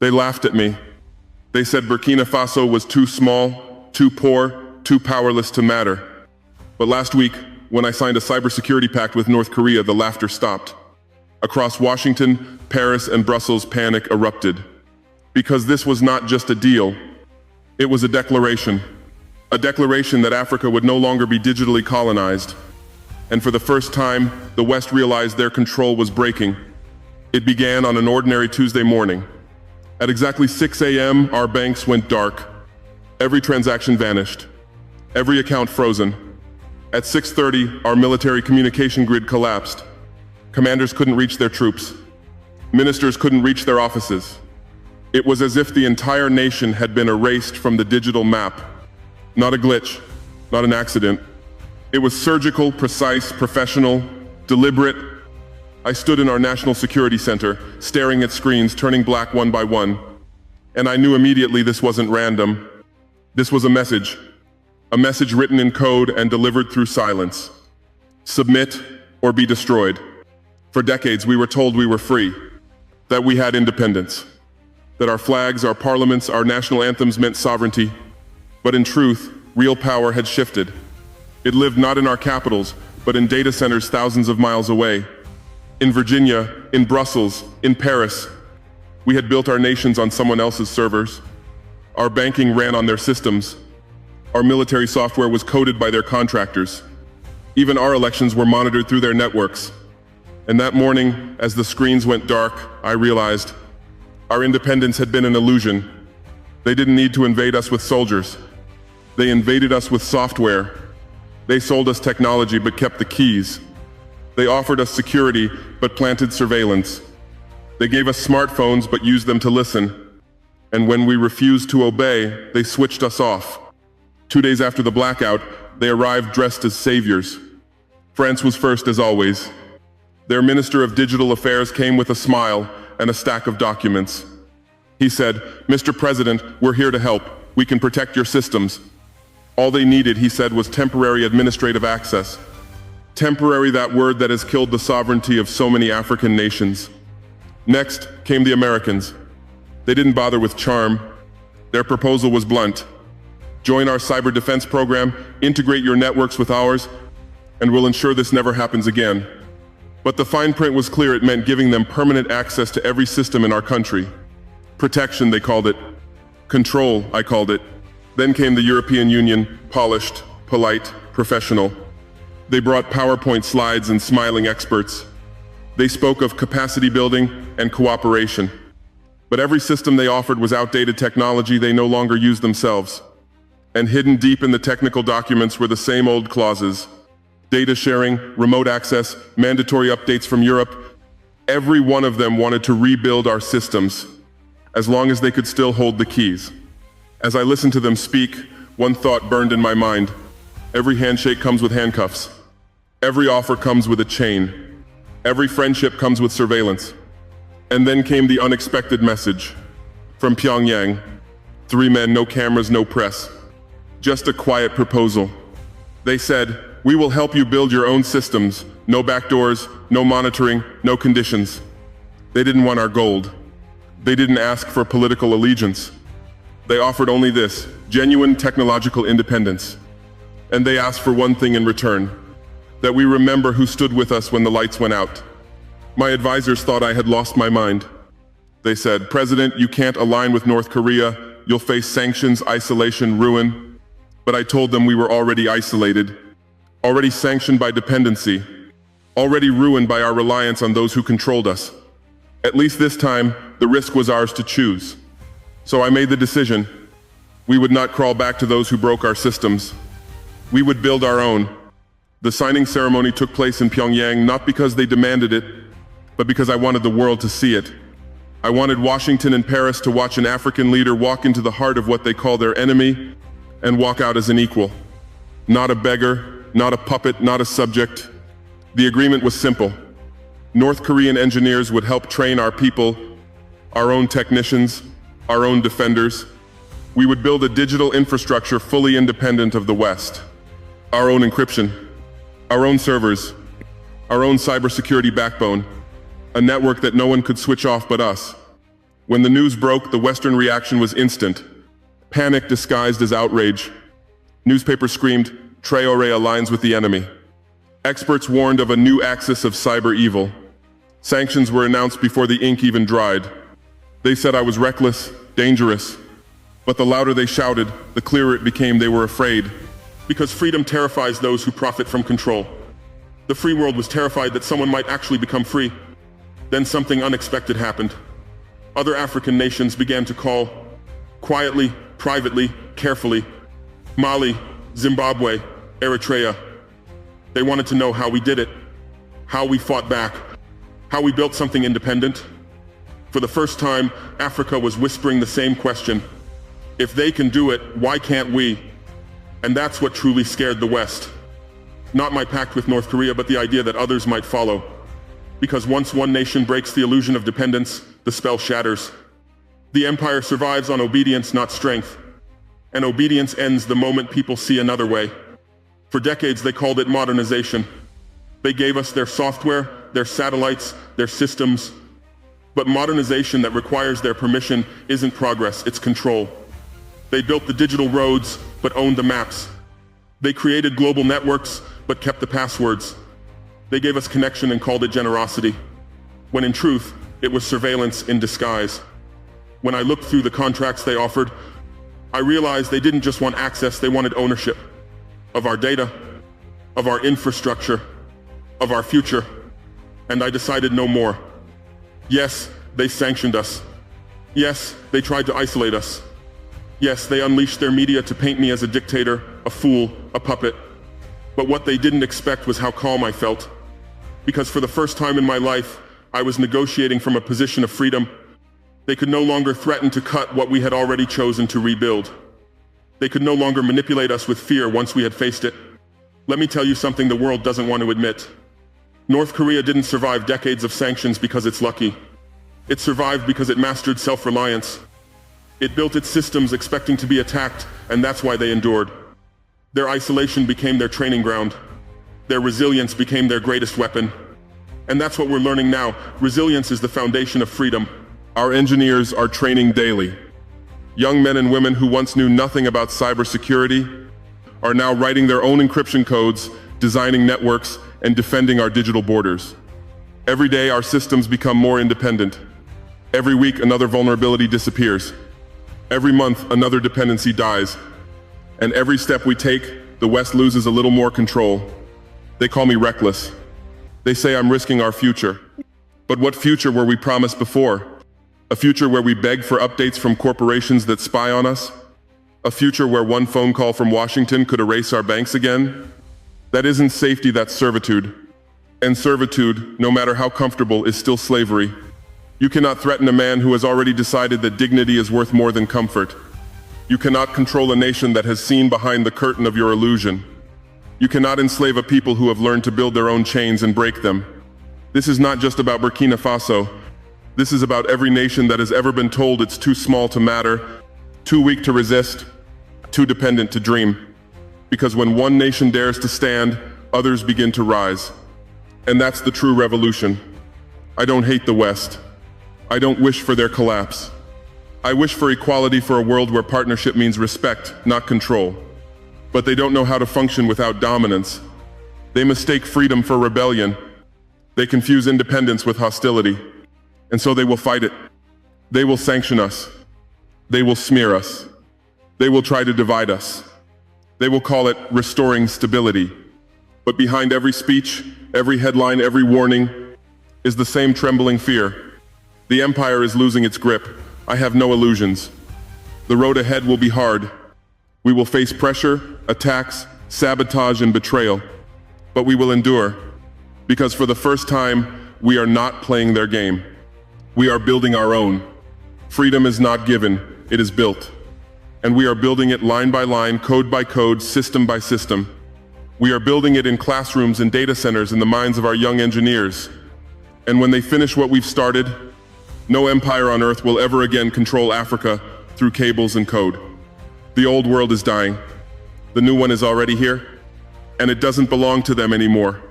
They laughed at me. They said Burkina Faso was too small, too poor, too powerless to matter. But last week, when I signed a Cybersecurity Pact with North Korea, the laughter stopped. Across Washington, Paris, and Brussels, panic erupted. Because this was not just a deal, it was a declaration. A declaration that Africa would no longer be digitally colonized. And for the first time, the West realized their control was breaking. It began on an ordinary Tuesday morning. At exactly 6 a.m., our banks went dark. Every transaction vanished. Every account frozen. At 6:30, our military communication grid collapsed. Commanders couldn't reach their troops. Ministers couldn't reach their offices. It was as if the entire nation had been erased from the digital map. Not a glitch, not an accident. It was surgical, precise, professional, deliberate. I stood in our National Security Center, staring at screens turning black one by one. And I knew immediately this wasn't random. This was a message written in code and delivered through silence. Submit or be destroyed. For decades, we were told we were free, that we had independence, that our flags, our parliaments, our national anthems meant sovereignty. But in truth, real power had shifted. It lived not in our capitals, but in data centers thousands of miles away. In Virginia, in Brussels, in Paris. We had built our nations on someone else's servers. Our banking ran on their systems. Our military software was coded by their contractors. Even our elections were monitored through their networks. And that morning, as the screens went dark, I realized our independence had been an illusion. They didn't need to invade us with soldiers. They invaded us with software. They sold us technology but kept the keys. They offered us security but planted surveillance. They gave us smartphones but used them to listen. And when we refused to obey, they switched us off. 2 days after the blackout, they arrived dressed as saviors. France was first as always. Their Minister of Digital Affairs came with a smile and a stack of documents. He said, "Mr. President, we're here to help. We can protect your systems." All they needed, he said, was temporary administrative access. Temporary, that word that has killed the sovereignty of so many African nations. Next came the Americans. They didn't bother with charm. Their proposal was blunt. Join our cyber defense program, integrate your networks with ours, and we'll ensure this never happens again. But the fine print was clear. It meant giving them permanent access to every system in our country. Protection, they called it. Control, I called it. Then came the European Union, polished, polite, professional. They brought PowerPoint slides and smiling experts. They spoke of capacity building and cooperation. But every system they offered was outdated technology they no longer used themselves. And hidden deep in the technical documents were the same old clauses. Data sharing, remote access, mandatory updates from Europe. Every one of them wanted to rebuild our systems, as long as they could still hold the keys. As I listened to them speak, one thought burned in my mind. Every handshake comes with handcuffs. Every offer comes with a chain. Every friendship comes with surveillance. And then came the unexpected message. From Pyongyang. 3 men, no cameras, no press. Just a quiet proposal. They said, "We will help you build your own systems. No backdoors, no monitoring, no conditions." They didn't want our gold. They didn't ask for political allegiance. They offered only this, genuine technological independence. And they asked for one thing in return, that we remember who stood with us when the lights went out. My advisors thought I had lost my mind. They said, "President, you can't align with North Korea. You'll face sanctions, isolation, ruin." But I told them we were already isolated, already sanctioned by dependency, already ruined by our reliance on those who controlled us. At least this time, the risk was ours to choose. So I made the decision. We would not crawl back to those who broke our systems. We would build our own. The signing ceremony took place in Pyongyang not because they demanded it, but because I wanted the world to see it. I wanted Washington and Paris to watch an African leader walk into the heart of what they call their enemy and walk out as an equal. Not a beggar, not a puppet, not a subject. The agreement was simple. North Korean engineers would help train our people, our own technicians, our own defenders. We would build a digital infrastructure fully independent of the West. Our own encryption, our own servers, our own cybersecurity backbone, a network that no one could switch off but us. When the news broke, the Western reaction was instant. Panic disguised as outrage. Newspapers screamed, "Traore aligns with the enemy." Experts warned of a new axis of cyber evil. Sanctions were announced before the ink even dried. They said I was reckless, dangerous. But the louder they shouted, the clearer it became they were afraid. Because freedom terrifies those who profit from control. The free world was terrified that someone might actually become free. Then something unexpected happened. Other African nations began to call, quietly, privately, carefully. Mali, Zimbabwe, Eritrea. They wanted to know how we did it, how we fought back, how we built something independent. For the first time, Africa was whispering the same question. If they can do it, why can't we? And that's what truly scared the West. Not my pact with North Korea, but the idea that others might follow. Because once one nation breaks the illusion of dependence, the spell shatters. The empire survives on obedience, not strength. And obedience ends the moment people see another way. For decades, they called it modernization. They gave us their software, their satellites, their systems. But modernization that requires their permission isn't progress, it's control. They built the digital roads, but owned the maps. They created global networks, but kept the passwords. They gave us connection and called it generosity, when in truth, it was surveillance in disguise. When I looked through the contracts they offered, I realized they didn't just want access, they wanted ownership of our data, of our infrastructure, of our future. And I decided no more. Yes, they sanctioned us. Yes, they tried to isolate us. Yes, they unleashed their media to paint me as a dictator, a fool, a puppet. But what they didn't expect was how calm I felt. Because for the first time in my life, I was negotiating from a position of freedom. They could no longer threaten to cut what we had already chosen to rebuild. They could no longer manipulate us with fear once we had faced it. Let me tell you something the world doesn't want to admit. North Korea didn't survive decades of sanctions because it's lucky. It survived because it mastered self-reliance. It built its systems expecting to be attacked, and that's why they endured. Their isolation became their training ground. Their resilience became their greatest weapon. And that's what we're learning now. Resilience is the foundation of freedom. Our engineers are training daily. Young men and women who once knew nothing about cybersecurity are now writing their own encryption codes, designing networks, and defending our digital borders. Every day, our systems become more independent. Every week, another vulnerability disappears. Every month, another dependency dies. And every step we take, the West loses a little more control. They call me reckless. They say I'm risking our future. But what future were we promised before? A future where we beg for updates from corporations that spy on us? A future where one phone call from Washington could erase our banks again? That isn't safety, that's servitude. And servitude, no matter how comfortable, is still slavery. You cannot threaten a man who has already decided that dignity is worth more than comfort. You cannot control a nation that has seen behind the curtain of your illusion. You cannot enslave a people who have learned to build their own chains and break them. This is not just about Burkina Faso. This is about every nation that has ever been told it's too small to matter, too weak to resist, too dependent to dream. Because when one nation dares to stand, others begin to rise. And that's the true revolution. I don't hate the West. I don't wish for their collapse. I wish for equality, for a world where partnership means respect, not control. But they don't know how to function without dominance. They mistake freedom for rebellion. They confuse independence with hostility. And so they will fight it. They will sanction us. They will smear us. They will try to divide us. They will call it restoring stability. But behind every speech, every headline, every warning is the same trembling fear. The empire is losing its grip. I have no illusions. The road ahead will be hard. We will face pressure, attacks, sabotage, and betrayal. But we will endure. Because for the first time, we are not playing their game. We are building our own. Freedom is not given, it is built. And we are building it line by line, code by code, system by system. We are building it in classrooms and data centers in the minds of our young engineers. And when they finish what we've started, no empire on earth will ever again control Africa through cables and code. The old world is dying. The new one is already here, and it doesn't belong to them anymore.